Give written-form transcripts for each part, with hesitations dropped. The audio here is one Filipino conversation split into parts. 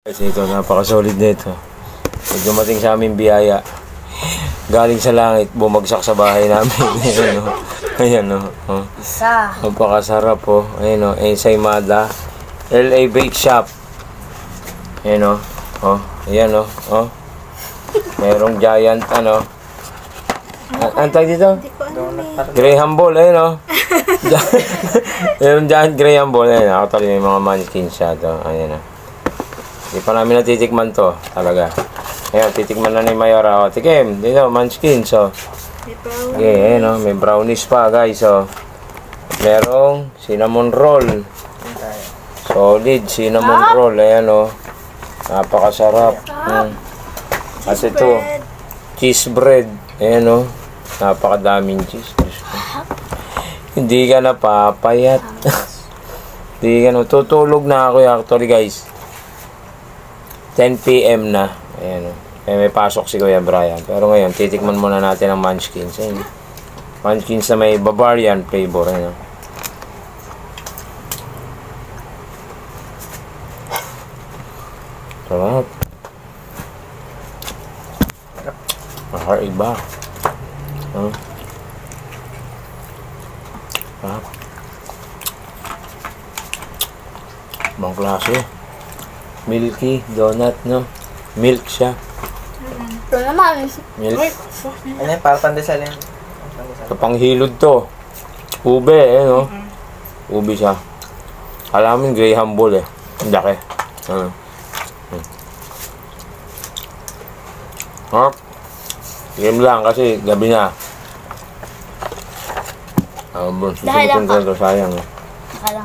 Kasi ito, napaka-solid nito. Pag dumating sa aming biyaya, galing sa langit, bumagsak sa bahay namin. Ayan o. Ayan o. Isa. Napakasarap o. Ayan o. Ensaymada. LA Bake Shop. Ayan o. Ayan o. Merong giant ano. Antay dito? Graham Ball. Ayan o. Merong giant Graham Ball. Ayan o. Actually may mga munchkins siya to. Ayan o. Hindi pa namin natitikman to, talaga. Ayan, titikman na ni Mayora. O, tikim, dito, munchkin, so. Okay, ayan o, may brownies pa, guys, so. Merong cinnamon roll. Solid cinnamon roll, ayan o. Napakasarap. At ito, cheese bread. Ayan o, napakadaming cheese. Hindi ka napapayat. Hindi ka na, tutulog na ako actually, guys. 10 PM na. Ayan o. May pasok si Kuya Brian. Pero ngayon, titikman muna natin ang munchkins. Ayan. Munchkins na may Bavarian flavor. Ayan o. Sarap. Iba. Sarap. Ibang klase. Milky donut, no? Milk siya. Ito naman. Milk. Ano yan? Para pandesal yan. Sa panghilod to. Ube, no? Ube siya. Alamin, Graham Ball, Ang laki. Game lang kasi gabi na. Dahil lang ka. Sayang.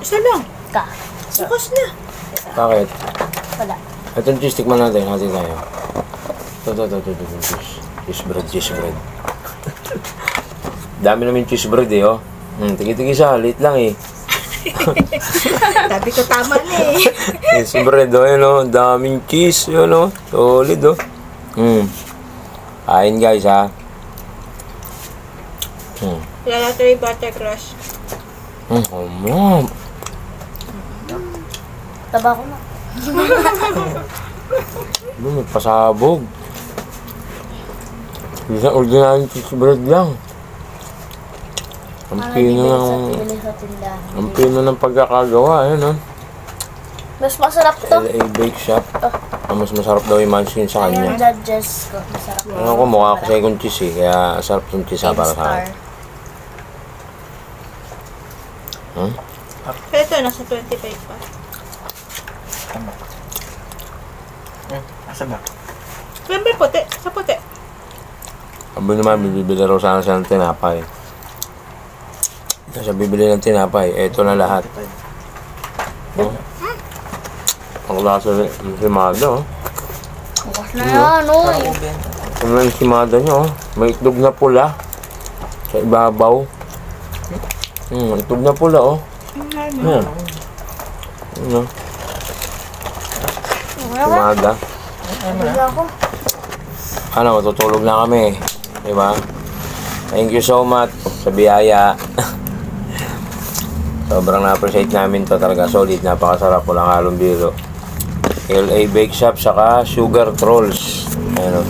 Isa lang. Ka. Sukas na. Bakit? Wala. Itong cheese, tikman natin. Hati tayo. Ito. Cheese bread. Dami namin cheese bread, oh. Tigi-tigi siya. Late lang, Sabi ko tama na Cheese bread, yun, daming cheese, yun, solid, Kain, guys, ha. Lala ito yung butter crush. Taba ko na. Pasabog. Isang ordinary cheese bread lang. Ang pino ng pagkakagawa, yun, Mas masarap to. LA Bake Shop. Mas masarap daw yung munchkin sa kanya. Ayun, judges ko. Masarap. Ano ko, mukha ko second cheese, kaya sarap yung cheese para sa akin. Pero ito, nasa 25 pa. Asa ba? Siyempre puti. Sa puti. Sabi naman, bibili raw sana siya ng tinapay. Kasi bibili ng tinapay, eto na lahat. Ang klase ng simada, Bukas na yan, oy. Ano yung simada niyo, may itlog na pula. Sa ibabaw. Itlog na pula, Ayan. Simada. Wala ko. Matutulog na kami. Diba? Thank you so much sa biyaya. Sobrang na-appreciate namin to talaga. Solid, napakasarap. Walang halong biro. LA Bake Shop, saka Sugar Trolls. Ayan,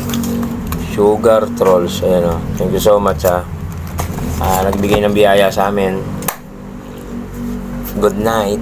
Sugar Trolls. Ayan, thank you so much, nagbigay ng biyaya sa amin. Good night.